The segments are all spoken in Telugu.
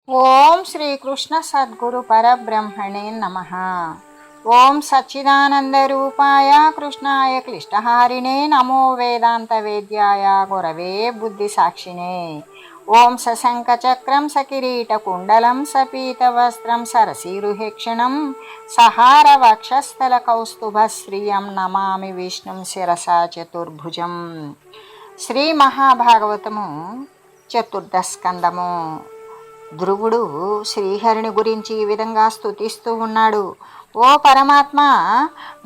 ఓం శ్రీకృష్ణ సద్గురు పరబ్రహ్మణే నమః. ఓం సచ్చిదానంద రూపాయ కృష్ణాయ క్లిష్టహారిణే నమో వేదాంత వేద్యాయ గురవే బుద్ధి సాక్షిణే. ఓం సశంఖ చక్రం సకిరీట కుండలం సపీతవస్త్రం సరసీరుహేక్షణం సహార వక్షస్థల కౌస్తుభశ్రియం నమామి విష్ణుం శిరసా చతుర్భుజం. శ్రీ మహాభాగవతము చతుర్దస్కందము. ధ్రువుడు శ్రీహరిని గురించి ఈ విధంగా స్తుతిస్తూ ఉన్నాడు. ఓ పరమాత్మ,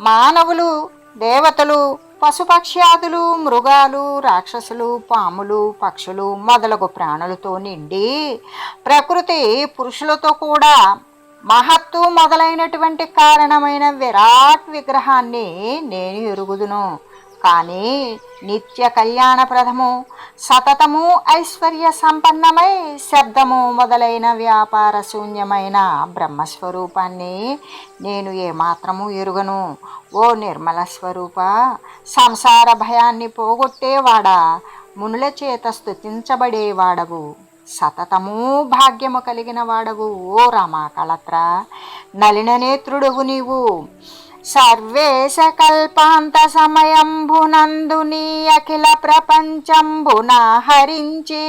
మానవులు, దేవతలు, పశుపక్ష్యాదులు, మృగాలు, రాక్షసులు, పాములు, పక్షులు మొదలగు ప్రాణులతో నిండి ప్రకృతి పురుషులతో కూడా మహత్తు మొదలైనటువంటి కారణమైన విరాట్ విగ్రహాన్ని నేను ఎరుగుదును. కానీ నిత్య కళ్యాణప్రదము, సతతము ఐశ్వర్య సంపన్నమై శబ్దము మొదలైన వ్యాపార శూన్యమైన బ్రహ్మస్వరూపాన్ని నేను ఏమాత్రము ఎరుగను. ఓ నిర్మల స్వరూప, సంసార భయాన్ని పోగొట్టేవాడా, మునుల చేత స్తుతించబడేవాడవు, సతతము భాగ్యము కలిగిన వాడవు. ఓ రామా కళత్ర, నలిన నేత్రుడవు నీవు. సర్వేశ కల్పాంత సమయంబునందు నీ అఖిల ప్రపంచంబున హరించి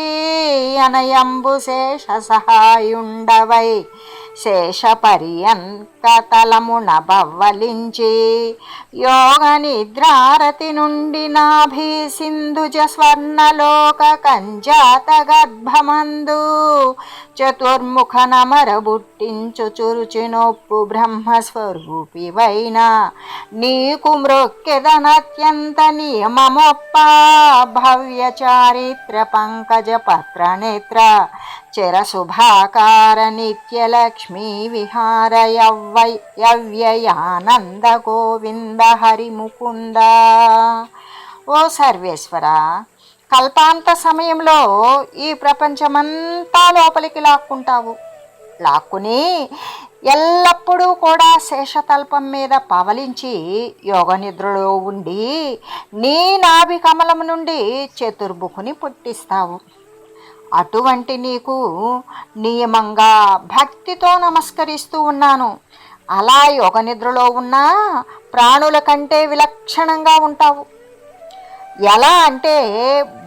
అనయంబు శేష సహాయుండవై శేష పర్యంకతలమున బవ్వలించి యోగ నిద్రారతి నుండి నాభి సింధుజ స్వర్ణలోక కంజాత గర్భమందు చతుర్ముఖ నమరబుట్టించు చురుచినొప్పు బ్రహ్మస్వరూపివైన నీకు మృక్కెదనత్యంత నియమమొప్ప భవ్య చారిత్ర పంకజ పత్ర నేత్ర చిర శుభాకార నిత్యలక్ష్మీ విహార యవ్యయానంద గోవింద హరి ముకుంద. ఓ సర్వేశ్వర, కల్పాంత సమయంలో ఈ ప్రపంచమంతా లోపలికి లాక్కుని ఎల్లప్పుడూ కూడా శేషతల్పం మీద పవలించి యోగ నిద్రలో ఉండి నీ నాభి కమలం నుండి చతుర్ముఖుని పుట్టిస్తావు. అటువంటి నీకు నియమంగా భక్తితో నమస్కరిస్తూ ఉన్నాను. అలా యోగ నిద్రలో ఉన్న ప్రాణుల కంటే విలక్షణంగా ఉంటావు. ఎలా అంటే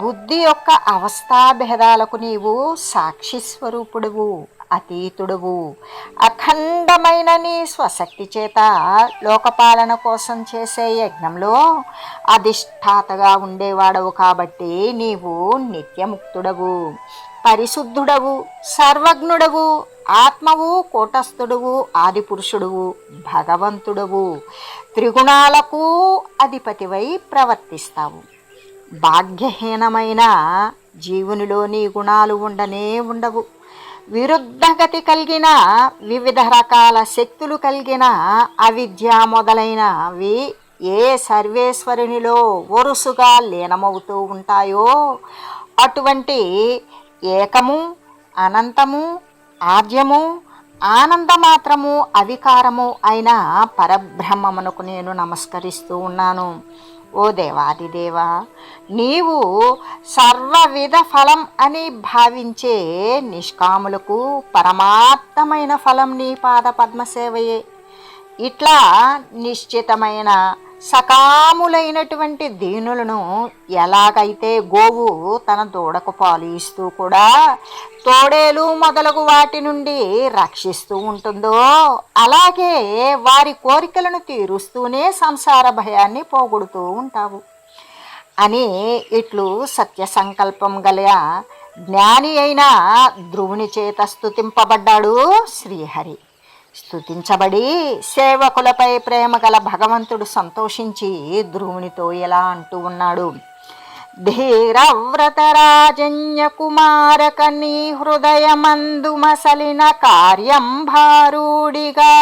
బుద్ధి యొక్క అవస్థాభేదాలకు నీవు సాక్షి స్వరూపుడువు, అతీతుడువు. అఖండమైన నీ స్వశక్తి చేత లోకపాలన కోసం చేసే యజ్ఞంలో అధిష్ఠాతగా ఉండేవాడవు. కాబట్టి నీవు నిత్యముక్తుడవు, పరిశుద్ధుడవు, సర్వజ్ఞుడవు, ఆత్మవు, కూటస్థుడువు, ఆదిపురుషుడువు, భగవంతుడవు, త్రిగుణాలకు అధిపతివై ప్రవర్తిస్తావు. భాగ్యహీనమైన జీవునిలో నీ గుణాలు ఉండవు. విరుద్ధగతి కలిగిన వివిధ రకాల శక్తులు కలిగిన అవిద్య మొదలైనవి ఏ సర్వేశ్వరునిలో వరుసగా లీనమవుతూ ఉంటాయో అటువంటి ఏకము, అనంతము, ఆద్యము, ఆనందమాత్రము, అవికారము అయిన పరబ్రహ్మమునకు నేను నమస్కరిస్తూ ఉన్నాను. ఓ దేవాదిదేవ, నీవు సర్వవిధ ఫలం అని భావించే నిష్కాములకు పరమార్థమైన ఫలం నీ పాద పద్మసేవయే. ఇట్లా నిశ్చితమైన సకాములైనటువంటి దీనులను ఎలాగైతే గోవు తన దూడకు పాలు ఇస్తూ కూడా తోడేలు మొదలగు వాటి నుండి రక్షిస్తూ ఉంటుందో అలాగే వారి కోరికలను తీరుస్తూనే సంసార భయాన్ని పోగొడుతూ ఉంటావు అని ఇట్లు సత్య సంకల్పం గల జ్ఞాని అయిన ధ్రువుని చేత స్తుతింపబడ్డాడు శ్రీహరి. స్తుతించబడి సేవకులపై ప్రేమ గల భగవంతుడు సంతోషించి ధ్రువునితో ఇలా అంటూ ఉన్నాడు. ధీరవ్రత రాజన్య కుమారక నీ హృదయమందు మసలిన కార్యం భారూడిగా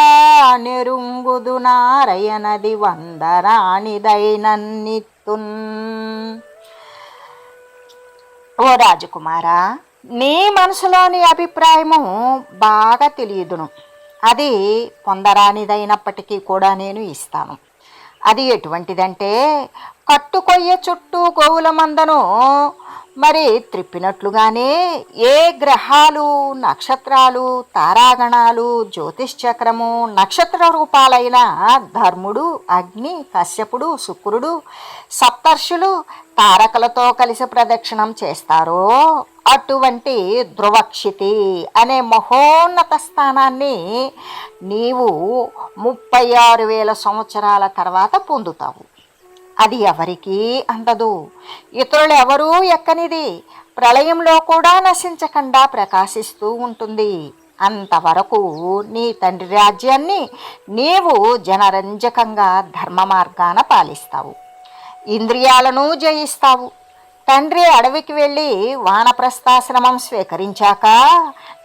నెరుంగుదు నారయనది వందరాణిదైనన్నిత్తున్. ఓ రాజకుమారా, నీ మనసులోని అభిప్రాయము బాగా తెలియదును. అది పొందరానిదైనప్పటికీ కూడా నేను ఇస్తాను. అది ఎటువంటిదంటే, కట్టుకొయ్య చుట్టూ గోవుల మందను మరి త్రిప్పినట్లుగానే ఏ గ్రహాలు, నక్షత్రాలు, తారాగణాలు, జ్యోతిష్చక్రము, నక్షత్ర రూపాలైన ధర్ముడు, అగ్ని, కశ్యపుడు, శుక్రుడు, సప్తర్షులు తారకలతో కలిసి ప్రదక్షిణం చేస్తారో అటువంటి ధ్రువక్షితి అనే మహోన్నత స్థానాన్ని నీవు 36,000 సంవత్సరాల తర్వాత పొందుతావు. అది ఎవరికీ అందదు, ఇతరులు ఎవరూ ఎక్కనిది, ప్రళయంలో కూడా నశించకుండా ప్రకాశిస్తూ ఉంటుంది. అంతవరకు నీ తండ్రి రాజ్యాన్ని నీవు జనరంజకంగా ధర్మ మార్గాన పాలిస్తావు, ఇంద్రియాలను జయిస్తావు. తండ్రి అడవికి వెళ్ళి వానప్రస్థాశ్రమం స్వీకరించాక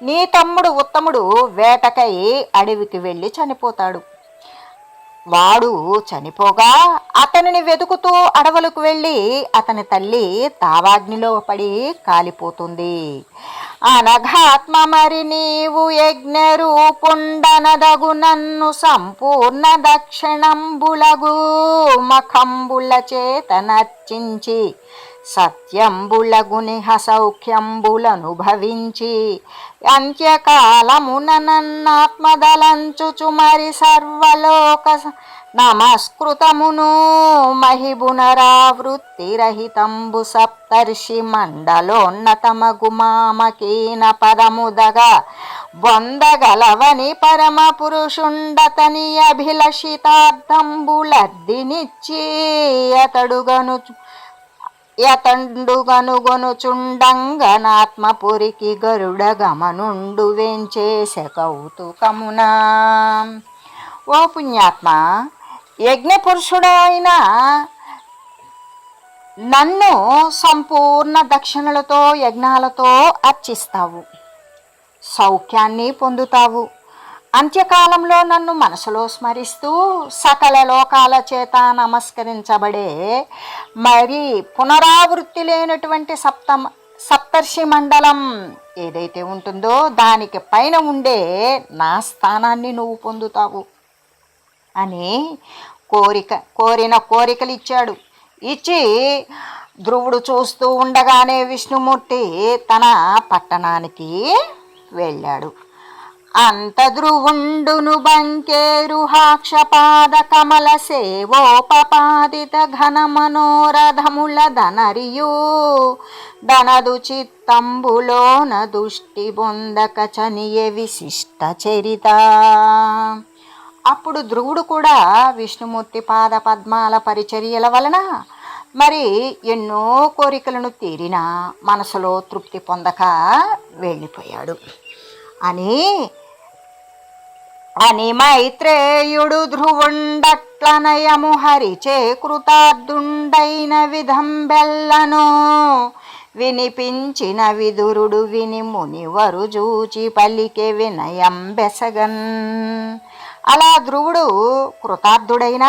నీ తమ్ముడు ఉత్తముడు వేటకై అడవికి వెళ్ళి చనిపోతాడు. వాడు చనిపోగా అతనిని వెతుకుతూ అడవులకు వెళ్ళి అతని తల్లి తావాగ్నిలో పడి కాలిపోతుంది. అనఘాత్మ మరి నీవు యజ్ఞ రూపుండనదగు నన్ను సంపూర్ణ దక్షిణంబులగు మఖంబుల చేత నర్చించి సత్యంబులగునిహ సౌఖ్యంబులనుభవించి అంత్యకాలమున నన్నాత్మదలంచుచు మరి సర్వలోక నమస్కృతమును మహిబునరావృత్తిరహితంబు సప్తర్షి మండలోన్నతమగు మామకీన పదముదగా బొందగలవని పరమ పురుషుండతని అభిలషితార్థంబులద్దినిచ్చి యతండుగనుగొనుచుండంగనాత్మపురికి గరుడ గమనుండు వెంచేసె కౌతుకమునా. ఓ పుణ్యాత్మ, యజ్ఞపురుషుడైన నన్ను సంపూర్ణ దక్షిణలతో యజ్ఞాలతో అర్చిస్తావు, సౌఖ్యాన్ని పొందుతావు. అంత్యకాలంలో నన్ను మనసులో స్మరిస్తూ సకల లోకాల చేత నమస్కరించబడే మరి పునరావృత్తి లేనటువంటి సప్తర్షి మండలం ఏదైతే ఉంటుందో దానికి పైన ఉండే నా స్థానాన్ని నువ్వు పొందుతావు అని కోరిన కోరికలు ఇచ్చాడు. ఇచ్చి ధ్రువుడు చూస్తూ ఉండగానే విష్ణుమూర్తి తన పట్టణానికి వెళ్ళాడు. అంత ధ్రువుండును బంకేరుహాక్షపాద కమల సేవోపపాదిత ఘన మనోరథముల ధనరియు ధనదు చిత్తంబులోన దుష్టి బొందక చనియే విశిష్ట చరిత. అప్పుడు ధ్రువుడు కూడా విష్ణుమూర్తి పాద పద్మాల పరిచర్యల వలన మరి ఎన్నో కోరికలను తీరినా మనసులో తృప్తి పొందక వెళ్ళిపోయాడు అని మైత్రేయుడు ధ్రువుండట్లనయము హరిచే కృతార్థుండైన విధంబెల్లను వినిపించిన విదురుడు విని మునివరు జూచి పలికే వినయం బెసగన్. అలా ధ్రువుడు కృతార్థుడైన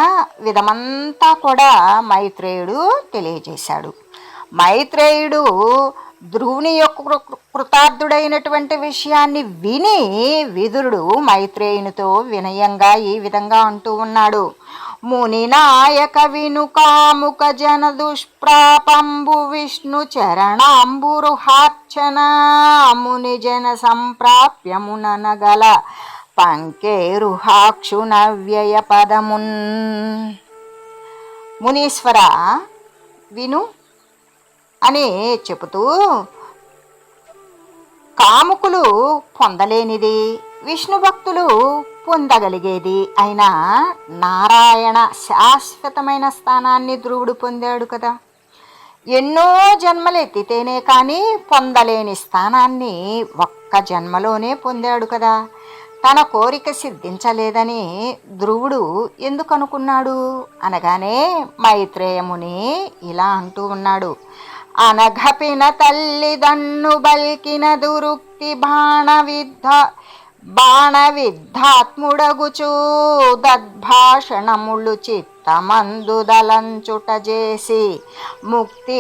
విధమంతా కూడా మైత్రేయుడు తెలియజేశాడు. మైత్రేయుడు ధ్రువుని యొక్క కృతార్థుడైనటువంటి విషయాన్ని విని విదురుడు మైత్రేయునితో వినయంగా ఈ విధంగా అంటూ ఉన్నాడు. ముని నాయక విను కాముక జన దుష్ప్రాపంబు విష్ణు చరణాంబురుహార్చన ముని జన సంప్రాప్యముననగల పంకేరుహాక్షున వ్యయ పదమున్. మునీశ్వర విను అని చెబుతూ కాముకులు పొందలేనిది విష్ణు భక్తులు పొందగలిగేది అయినా నారాయణ శాశ్వతమైన స్థానాన్ని ధ్రువుడు పొందాడు కదా. ఎన్నో జన్మలెత్తితేనే కానీ పొందలేని స్థానాన్ని ఒక్క జన్మలోనే పొందాడు కదా. తన కోరిక సిద్ధించలేదని ధ్రువుడు ఎందుకు అనుకున్నాడు అనగానే మైత్రేయముని ఇలా అంటూ ఉన్నాడు. అనఘపిన తల్లిదన్ను బల్కిన దురుక్తి బాణవిద్ధాత్ముడగుచూ దద్భాషణములు చిత్తమందుదలంచుట చేసి ముక్తి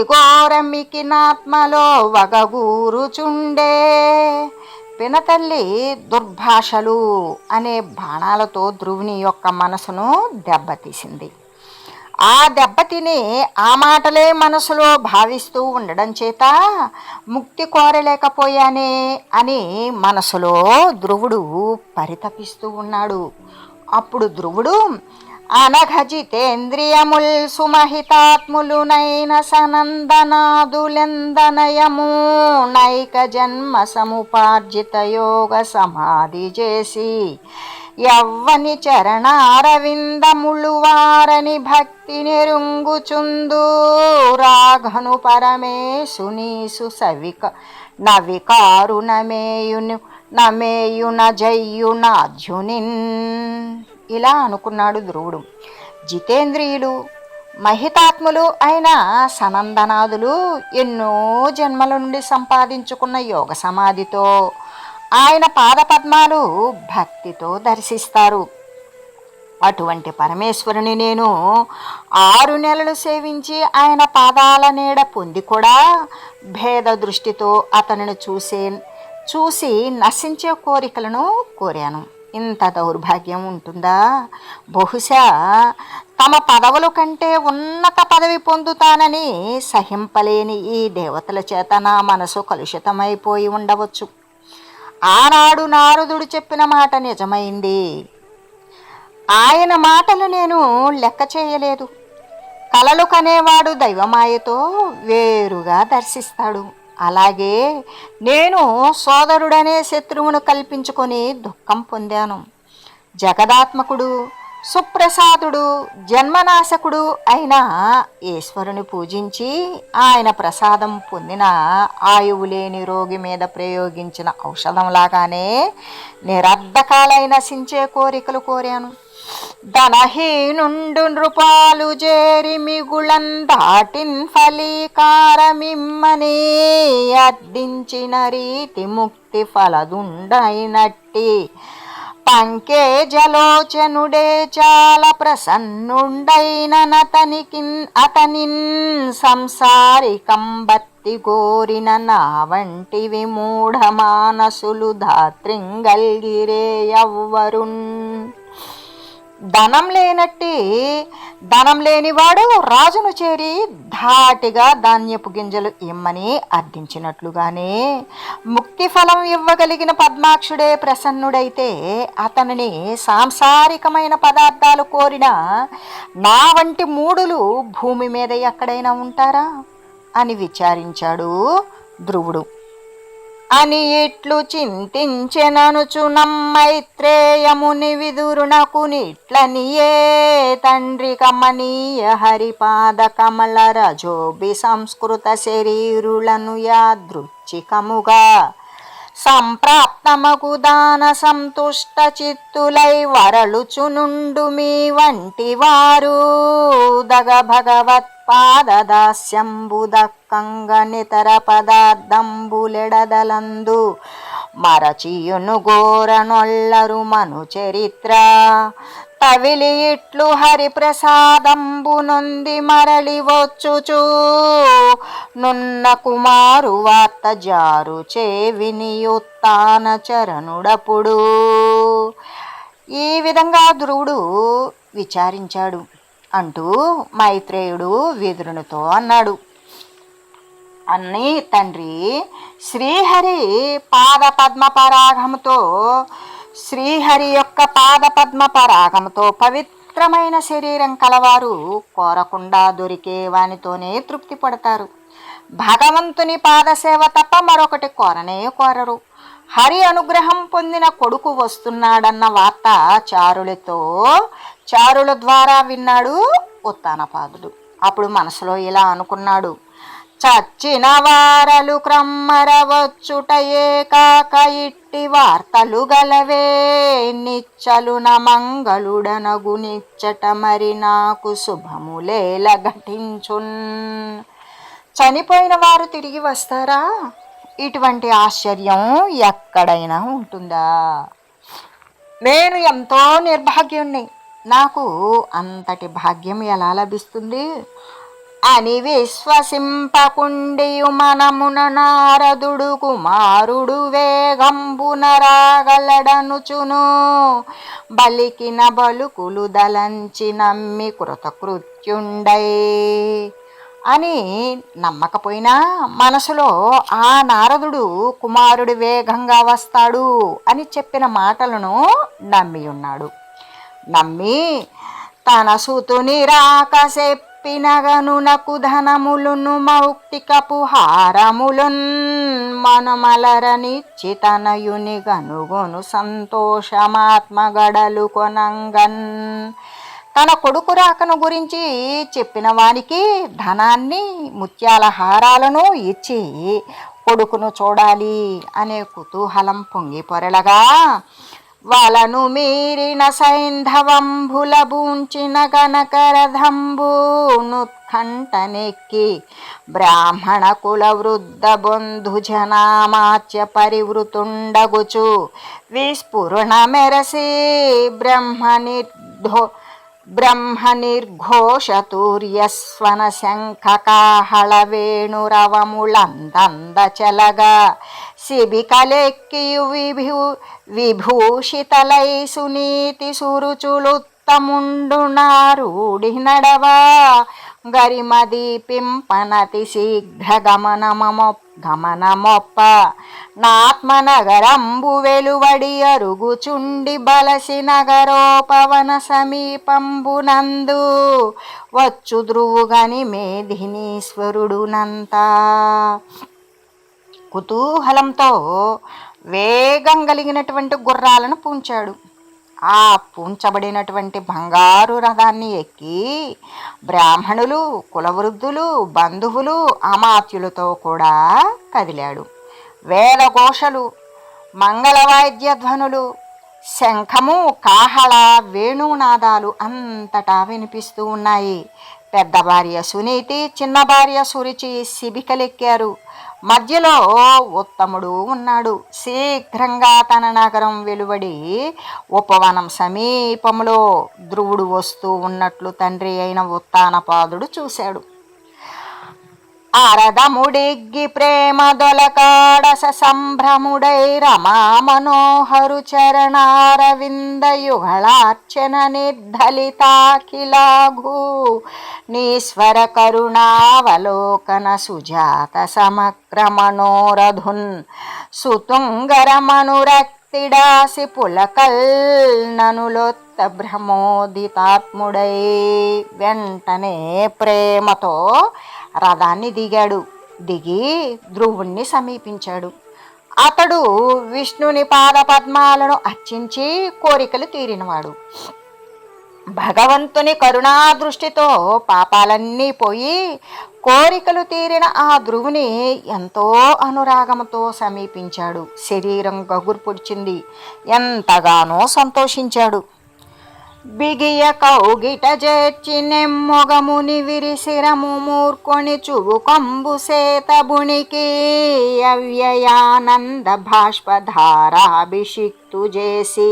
ఘోరమికినాత్మలో వగగూరుచుండే. పినతల్లి దుర్భాషలు అనే బాణాలతో ధ్రువుని యొక్క మనసును దెబ్బతీసింది. ఆ దెబ్బతిని ఆ మాటలే మనసులో భావిస్తూ ఉండడం చేత ముక్తి కోరలేకపోయానే అని మనసులో ధ్రువుడు పరితపిస్తూ ఉన్నాడు. అప్పుడు ధ్రువుడు అనఘజితేంద్రియముల్ సుమహితాత్ములునైన సనందనాదులెందనయము నైక జన్మ సముపార్జిత యోగ సమాధి చేసి యవ్వని చరణారవిందములు వారని భక్తి నెరుంగుచుందు రాఘను పరమేశునీసు సవిక నవికారు నమేయున జయ్యునాధ్యునిన్. ఇలా అనుకున్నాడు ధ్రువుడు. జితేంద్రియులు మహితాత్ములు అయిన సనందనాదులు ఎన్నో జన్మల నుండి సంపాదించుకున్న యోగ సమాధితో ఆయన పాదపద్మాలు భక్తితో దర్శిస్తారు. అటువంటి పరమేశ్వరుని నేను 6 నెలలు సేవించి ఆయన పాదాల నీడ పొంది కూడా భేద దృష్టితో అతనిని చూసి నశించే కోరికలను కోరాను. ఇంత దౌర్భాగ్యం ఉంటుందా? బహుశా తమ పదవుల కంటే ఉన్నత పదవి పొందుతానని సహింపలేని ఈ దేవతల చేత నా మనసు కలుషితమైపోయి ఉండవచ్చు. ఆనాడు నారదుడు చెప్పిన మాట నిజమైంది. ఆయన మాటలు నేను లెక్క చేయలేదు. కలలు కనేవాడు దైవమాయతో వేరుగా దర్శిస్తాడు. అలాగే నేను సోదరుడనే శత్రువును కల్పించుకొని దుఃఖం పొందాను. జగదాత్మకుడు, సుప్రసాదుడు, జన్మనాశకుడు అయిన ఈశ్వరుని పూజించి ఆయన ప్రసాదం పొందిన ఆయువు లేని రోగి మీద ప్రయోగించిన ఔషధంలాగానే నిరర్ధకాలైన నశించే కోరికలు కోరాను. ధనహీనుండు నృపాలు చేరి మిగుళం దాటిన్ ఫలీకారమిమ్మని అర్థించిన రీతి ముక్తి ఫలదుండైనట్టి పంకేజలోచనుడే చాలా ప్రసన్నుండైనతనిన్ సంసారికం బత్తి గోరిన నా వంటి విమూఢ మానసులు ధాత్రింగల్గిరే ఎవ్వరున్. ధనం లేనివాడు రాజును చేరి ధాటిగా ధాన్యపు గింజలు ఇమ్మని అర్థించినట్లుగానే ముక్తి ఫలం ఇవ్వగలిగిన పద్మాక్షుడే ప్రసన్నుడైతే అతనిని సాంసారికమైన పదార్థాలు కోరిన నా వంటి మూఢులు భూమి మీద ఎక్కడైనా ఉంటారా అని విచారించాడు ధ్రువుడు. అని ఇట్లు చింతించెననుచు నమ్మైత్రేయముని విదురునకు నిట్లనియే తండ్రి కమనీయ హరిపాద కమల రజోబి సంస్కృత శరీరులను యాదృచ్ఛికముగా సంప్రాప్తమగు దాన సంతుష్ట చిత్తులై వరలుచునుండు మీ వంటి వారు దగ భగవత్ పాదదాస్యంబుదక్కంగ నితర పదార్థంబులెడదలందు మరచియును ఘోరనొల్లరు మను చరిత్ర తవిలి ఇట్లు హరిప్రసాదంబు నొంది మరలి వచ్చుచూ నున్న కుమారు వార్త జారు చేవినియుత్తాన చరణుడపుడు. ఈ విధంగా ధ్రువుడు విచారించాడు అంటూ మైత్రేయుడు విదురునితో అన్నాడు. అన్ని తండ్రి, శ్రీహరి యొక్క పాదపద్మ పరాగంతో పవిత్రమైన శరీరం కలవారు కోరకుండా దొరికే వానితోనే తృప్తి పడతారు. భగవంతుని పాదసేవ తప్ప మరొకటి కోరరు. హరి అనుగ్రహం పొందిన కొడుకు వస్తున్నాడన్న వార్త చారుల ద్వారా విన్నాడు ఉత్తానపాదుడు. అప్పుడు మనసులో ఇలా అనుకున్నాడు. చచ్చిన వారలు క్రమ్మరవచ్చుటయే కాక ఇట్టి వార్తలు గలవే నిచ్చలున మంగళుడనగు నిచ్చట మరి నాకు శుభములేల ఘటించున్. చనిపోయిన వారు తిరిగి వస్తారా? ఇటువంటి ఆశ్చర్యం ఎక్కడైనా ఉంటుందా? నేను ఎంతో నిర్భాగ్యుణ్ణి. నాకు అంతటి భాగ్యం ఎలా లభిస్తుంది? అని విశ్వసింపకుండియు మనమున నారదుడు కుమారుడు వేగంబున రాగలడనుచును బలికిన బలుకులు దలంచి నమ్మి కృతకృత్యుండై అని నమ్మకపోయినా మనసులో ఆ నారదుడు కుమారుడు వేగంగా వస్తాడు అని చెప్పిన మాటలను నమ్మి ఉన్నాడు. నమ్మి తన సుతుని రాక చెప్పినగనునకు ధనములును మౌక్తికపు హారములున్ మనుమలరనిచ్చి తనయుని గనుగొను సంతోషమాత్మగడలు కొనంగన్. తన కొడుకు రాకను గురించి చెప్పిన వానికి ధనాన్ని ముత్యాల హారాలను ఇచ్చి కొడుకును చూడాలి అనే కుతూహలం పొంగి పొరలగా వలను మీరిన సైంధవంభుల బూంచిన గణకరథంబు నుత్కంఠనెక్కి బ్రాహ్మణ కుల వృద్ధ బంధు జనామాచ్య పరివృతుండగుచు విస్ఫురణ మెరసి బ్రహ్మనిర్ఘోషతూర్యస్వన శంఖకాహళ వేణురవములందంద చెలగా శిబికలెక్కియు విభూషితలై సునీతి సురుచులుత్తముండు నారూఢి నడవా గరిమదీపింపనతి శీఘ్ర గమనమొప్ప నాత్మనగరంబు వెలువడి అరుగుచుండి బలసి నగరోపవన సమీపంబునందు వచ్చు ధ్రువుగని మేధినీశ్వరుడునంతా. కుతూహలంతో వేగం కలిగినటువంటి గుర్రాలను పూంచాడు. ఆ పూంచబడినటువంటి బంగారు రథాన్ని ఎక్కి బ్రాహ్మణులు కులవృద్ధులు బంధువులు అమాత్యులతో కూడా కదిలాడు. వేదఘోషలు మంగళవాద్య ధ్వనులు శంఖము కాహళ వేణునాదాలు అంతటా వినిపిస్తూ ఉన్నాయి. పెద్ద భార్య సునీతి చిన్న భార్య సురుచి శిబికలెక్కారు. మధ్యలో ఉత్తముడు ఉన్నాడు. శీఘ్రంగా తన నగరం వెలువడి ఉపవనం సమీపంలో ధ్రువుడు వస్తూ ఉన్నట్లు తండ్రి అయిన ఉత్తానపాదుడు చూశాడు. ఆరదముడిగ్గి ప్రేమ దొలకాడస సంభ్రముడై రమా మనోహరు చరణారవింద యుగళార్చన నిర్ధలితాఖిలాఘూ నీశ్వర కరుణావలోకన సుజాత సమగ్ర మనోరధున్ సుతుంగరమనురక్తిడాసి పులకల్ ననులొత్త భ్రమోదితాత్ముడై. వెంటనే ప్రేమతో రథాన్ని దిగి ధ్రువుణ్ణి సమీపించాడు. అతడు విష్ణుని పాదపద్మాలను అర్చించి కోరికలు తీరినవాడు. భగవంతుని కరుణా దృష్టితో పాపాలన్నీ పోయి కోరికలు తీరిన ఆ ధ్రువుని ఎంతో అనురాగంతో సమీపించాడు. శరీరం గగురు పొడిచింది. ఎంతగానో సంతోషించాడు. బిగియ కౌగిట చేర్చి నెమ్మొగముని విరిసిరము మూర్కొని చువుకంబు సేతబునికి అవ్యయానంద బాష్పధారాభిషిక్తు చేసి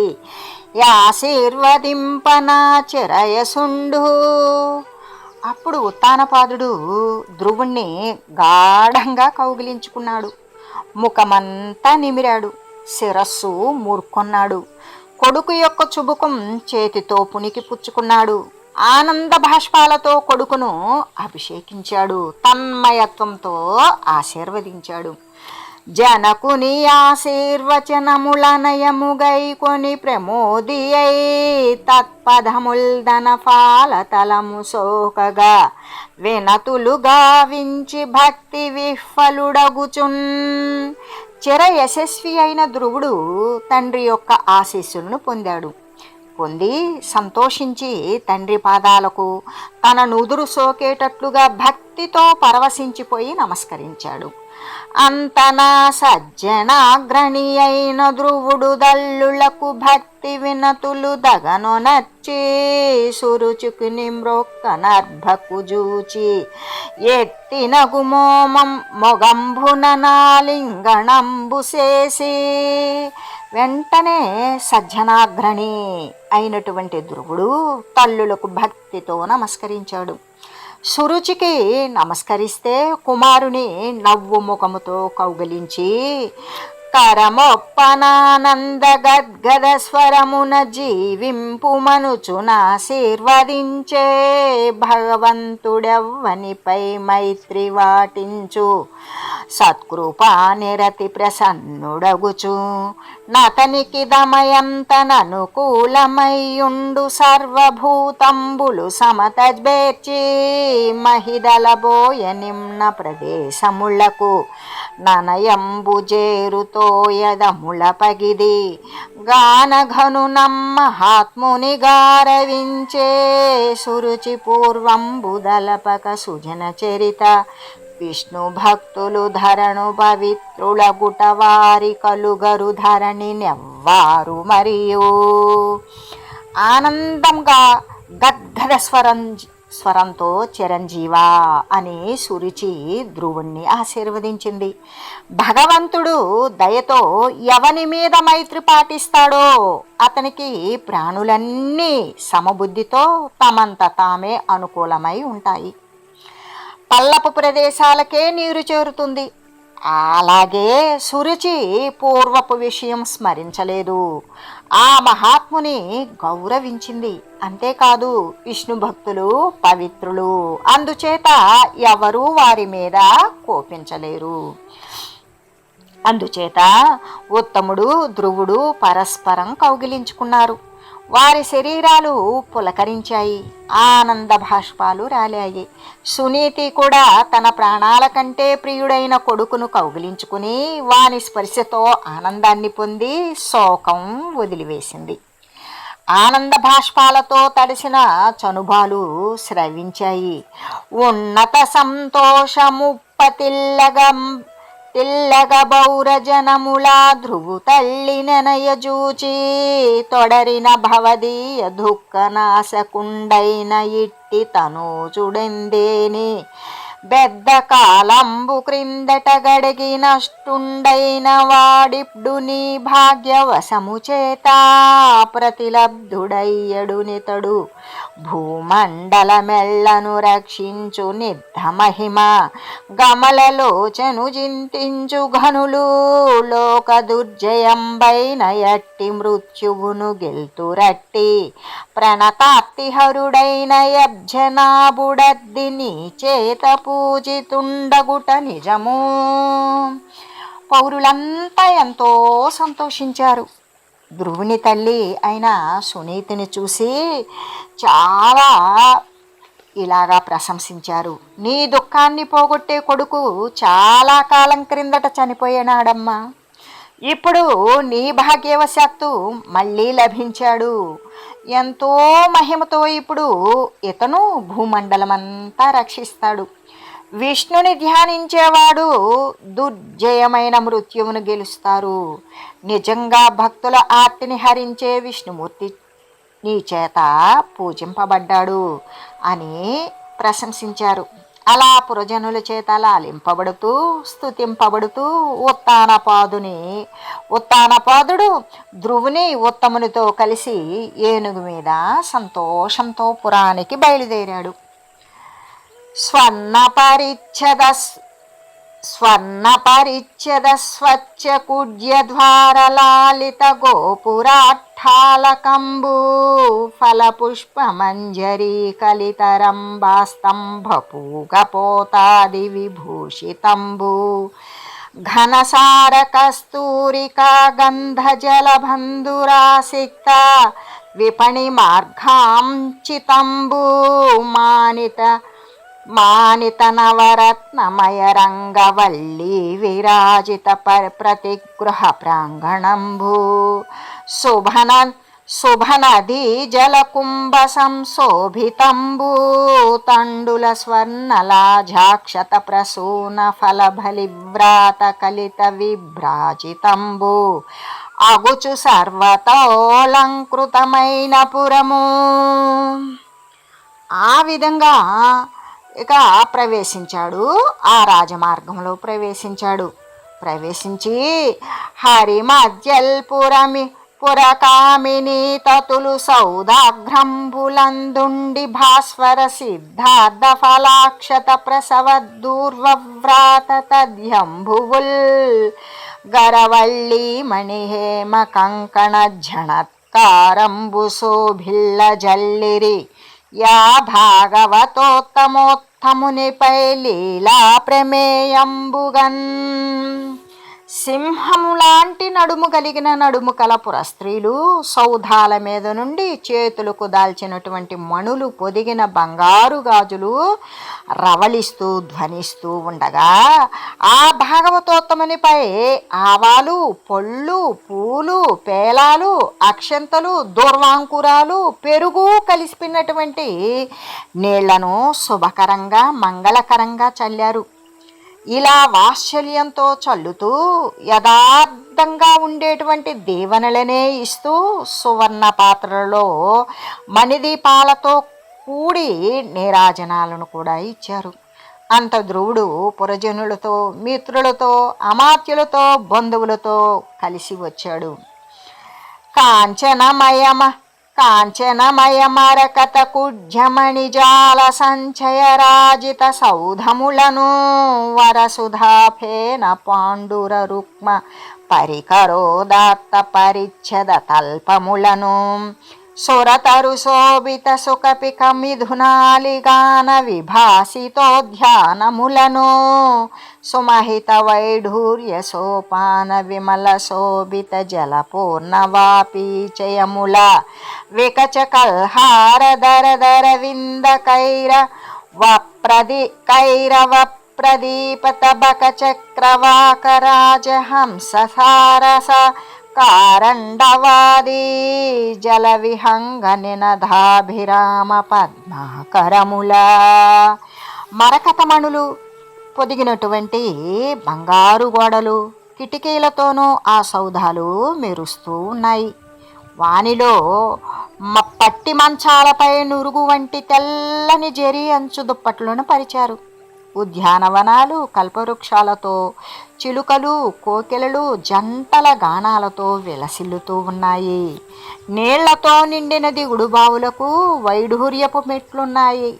ఆశీర్వదింపనా చిరయసుండు. అప్పుడు ఉత్తానపాదుడు ధ్రువుణ్ణి గాఢంగా కౌగిలించుకున్నాడు. ముఖమంతా నిమిరాడు. శిరస్సు మూర్కొన్నాడు. కొడుకు యొక్క చుబుకం చేతితో పునికి పుచ్చుకున్నాడు. ఆనంద బాష్పాలతో కొడుకును అభిషేకించాడు. తన్మయత్వంతో ఆశీర్వదించాడు. జనకుని ఆశీర్వచనములనయముగై కొని ప్రమోది అయి తత్పదముల్దన ఫాలతలము సోకగా వినతులు గావించి భక్తి విహ్వలుడగుచున్. చిర యశస్వి అయిన ధ్రువుడు తండ్రి యొక్క ఆశీస్సులను పొంది సంతోషించి తండ్రి పాదాలకు తన నుదురు సోకేటట్లుగా భక్తితో పరవశించిపోయి నమస్కరించాడు. అంతనా సజ్జనాగ్రణి అయిన ధ్రువుడు దల్లులకు భక్తి వినతులు దగను నచ్చి సురుచుకుని మ్రొక్కనర్భకు జూచి ఎత్తిన గుమోమం మొగంభున నాలింగణంబు చేసి. వెంటనే సజ్జనాగ్రణి అయినటువంటి ధ్రువుడు తల్లులకు భక్తితో నమస్కరించాడు. సురుచికి నమస్కరిస్తే కుమారుని నవ్వు ముఖముతో కౌగలించి కరమొప్పనానంద గద్గద స్వరమున జీవింపుమనుచునాశీర్వదించే భగవంతుడెవ్వనిపై మైత్రి వాటించు సత్కృపా నిరతి ప్రసన్నుడగుచు నతనికి దమయంతననుకూలమయ్యుండు సర్వభూతంబులు సమతజ్బేర్చి మహిదలబోయ నిమ్న ప్రదేశములకు ననయంబు జేరుతోయదముల పగిది గానఘనునమ్మ మహాత్ముని గారవించే సురుచి పూర్వంబుదలపక సుజన చరిత విష్ణు భక్తులు ధరణు పవిత్రులగుట వారి కలుగరు ధరణి నెవ్వారు మరియు ఆనందంగా గద్గద స్వరంతో చిరంజీవా అని సురుచి ధ్రువుణ్ణి ఆశీర్వదించింది. భగవంతుడు దయతో ఎవని మీద మైత్రి పాటిస్తాడో అతనికి ప్రాణులన్నీ సమబుద్ధితో తమంత తామే అనుకూలమై ఉంటాయి. పల్లపు ప్రదేశాలకే నీరు చేరుతుంది. అలాగే సురుచి పూర్వపు విషయం స్మరించలేదు. ఆ మహాత్ముని గౌరవించింది. అంతేకాదు విష్ణు భక్తులు పవిత్రులు, అందుచేత ఎవరూ వారి మీద కోపించలేరు. అందుచేత ఉత్తముడు ధ్రువుడు పరస్పరం కౌగిలించుకున్నారు. వారి శరీరాలు పులకరించాయి, ఆనంద భాష్పాలు రాలాయి. సునీతి కూడా తన ప్రాణాల కంటే ప్రియుడైన కొడుకును కౌగిలించుకుని వాని స్పర్శతో ఆనందాన్ని పొంది శోకం వదిలివేసింది. ఆనంద భాష్పాలతో తడిసిన చనుబాలు స్రవించాయి. ఉన్నత సంతోషముప్పతిల్లగ బౌరజనములా ధ్రువు తల్లి నెనయజూచి తొడరిన భవదీయ దుఃఖనాశకుండైన ఇట్టి తనూచుడెందేని బెద్ద కాలంబు క్రిందట గడిగి నష్టుండైన వాడిప్పుడు నీ భాగ్యవశము చేత ప్రతిలబ్ధుడయ్యడు నితడు భూమండలమెల్లను రక్షించు నిద్ధ మహిమ గమలలోచను జింతించు ఘనులు లోక దుర్జయంబైన ఎట్టి మృత్యువును గెల్తురట్టి ప్రణతార్తిహరుడైన యబ్జనాభుడద్ది నీ చేత పూజితుండగుట నిజము. పౌరులంతా ఎంతో సంతోషించారు. ధ్రువుని తల్లి అయిన సునీతిని చూసి చాలా ఇలాగా ప్రశంసించారు. నీ దుఃఖాన్ని పోగొట్టే కొడుకు చాలా కాలం క్రిందట చనిపోయినాడమ్మా. ఇప్పుడు నీ భాగ్యవశాత్తు మళ్ళీ లభించాడు. ఎంతో మహిమతో ఇప్పుడు ఇతను భూమండలమంతా రక్షిస్తాడు. విష్ణుని ధ్యానించేవాడు దుర్జయమైన మృత్యువును గెలుస్తారు. నిజంగా భక్తుల ఆర్తిని హరించే విష్ణుమూర్తి నీ చేత పూజింపబడ్డాడు అని ప్రశంసించారు. అలా పురజనుల చేత లాలింపబడుతూ స్తుతింపబడుతూ ఉత్తానపాదుడు ధ్రువుని ఉత్తమునితో కలిసి ఏనుగు మీద సంతోషంతో పురానికి బయలుదేరాడు. స్వర్ణ పరిచ్ఛద స్వచ్ఛ కుడ్యద్వారలాలిత గోపురాఠాలకంబు ఫలపుష్పమంజరీ కలితరంబాస్తంభపూగపోతాది విభూషితంబు ఘనసార కస్తూరికా గంధజలబంధురాసిక్త విపణి మార్గాంచితంబు మానిత నవరత్నమయ రంగవల్లి విరాజిత ప్రతిగృహ ప్రాంగణంబు శుభనదీ జలకుంభ సంశోభితంబు తండుల స్వర్ణలాజాక్షత ప్రసూన ఫలబలివ్రాత కలిత విభ్రాజితంబు అగుచు సర్వతోలంకృతమైన పురము. ఆ విధంగా ఇక ప్రవేశించాడు. ఆ రాజమార్గంలో ప్రవేశించి హరిమధ్యల్ పురకామిని తతులు సౌదాఘ్రంబులందుండి భాస్వర సిద్ధార్థ ఫలాక్షత ప్రసవ దూర్వ్రాత తద్యంభువుల్ గరవళ్ళి మణిహేమ కంకణ ఝణత్కారంబు శోభిల్ల జల్లిరి యా భాగవతోత్తమోత్తమునిపై లీలా ప్రమేయంబుగన్. సింహము లాంటి నడుము కలిగిన నడుము కల పురస్త్రీలు సౌధాల మీద నుండి చేతులకు దాల్చినటువంటి మణులు పొదిగిన బంగారు గాజులు రవళిస్తూ ధ్వనిస్తూ ఉండగా ఆ భాగవతోత్తమునిపై ఆవాలు, పళ్ళు, పూలు, పేలాలు, అక్షంతలు, దూర్వాంకురాలు, పెరుగు కలిసిపోయినటువంటి నీళ్లను శుభకరంగా మంగళకరంగా చల్లారు. ఇలా వాత్సల్యంతో చల్లుతూ యథార్థంగా ఉండేటువంటి దీవెనలనే ఇస్తూ సువర్ణ పాత్రలలో మణిదీపాలతో కూడి నీరాజనాలను కూడా ఇచ్చారు. అంత ధ్రువుడు పురజనులతో, మిత్రులతో, అమాత్యులతో, బంధువులతో కలిసి వచ్చాడు. కాంచనమయమరకత కుడ్యమణిజాల సంచయరాజిత సౌధములను వరసుధాఫేన పాండుర రుక్మ పరికరోదాత్త పరిచ్ఛద తల్పములను సురతరు శోభిత సుకపిక మిథునాలిగాన విభాసితోధ్యానములను సుమహిత వైఢూర్య సోపాన విమల శోభిత జలపూర్ణవాపీచయముల వికచ కల్హార దర వింద కైరవ ప్రదీపత బక చక్రవాకరాజహంస సారస కారండవాది జల విహంగ నినధాభిరామ పద్మాకరముల మరకతమణులు పొదిగినటువంటి బంగారు గోడలు, కిటికీలతోనూ ఆ సౌధాలు మెరుస్తూ ఉన్నాయి. వానిలో పట్టి మంచాలపై నురుగు వంటి తెల్లని జరి అంచు దుప్పట్లను పరిచారు. ఉద్యానవనాలు కల్పవృక్షాలతో, చిలుకలు, కోకిలలు జంటల గానాలతో విలసిల్లుతూ ఉన్నాయి. నీళ్లతో నిండిన దిగుడు బావులకు వైఢూర్యపు మెట్లున్నాయి.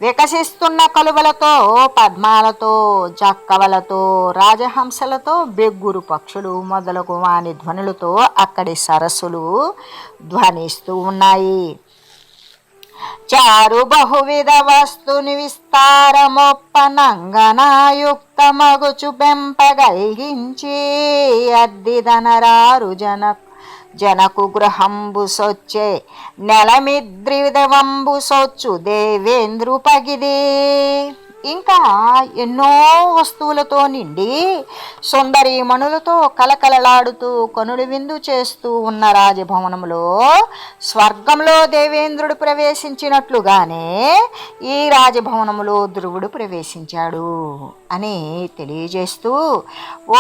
వికసిస్తున్న కలువలతో, పద్మాలతో, జక్కవలతో, రాజహంసలతో, బెగ్గురు పక్షులు మొదలగు వాని ధ్వనులతో అక్కడి సరస్సులు ధ్వనిస్తూ ఉన్నాయి. చారు బహువిధ వస్తుని విస్తారమొప్పనంగనాయుక్త మగుచు పెంపగల్గించి అద్దిదనరారు జనకు గృహంబు సొచ్చే నెలమిద్రిదవంబు సొచ్చు దేవేంద్రు పగిది. ఇంకా ఎన్నో వస్తువులతో నిండి సుందరీమణులతో కలకలలాడుతూ కనులు విందు చేస్తూ ఉన్న రాజభవనంలో స్వర్గంలో దేవేంద్రుడు ప్రవేశించినట్లుగానే ఈ రాజభవనంలో ధ్రువుడు ప్రవేశించాడు అని తెలియజేస్తూ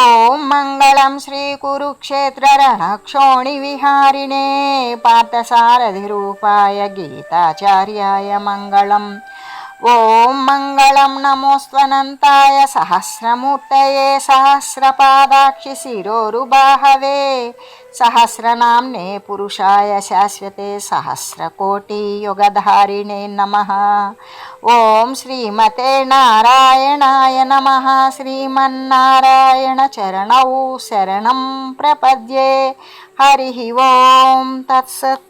ఓం మంగళం శ్రీ కురుక్షేత్ర రణక్షోణి విహారిణే పార్థసారథి రూపాయ గీతాచార్యాయ మంగళం. ఓం మంగళం నమోస్త్వనంతాయ సహస్రమూర్తయే సహస్రపాదాక్షి శిరోరుబాహవే సహస్రనామ్నే పురుషాయ శాశ్వతే సహస్రకోటి యుగధారిణే నమః. ఓం శ్రీమతే నారాయణాయ నమః. శ్రీమన్నారాయణ చరణౌ శరణం ప్రపద్యే. హరి ఓం తత్సత్.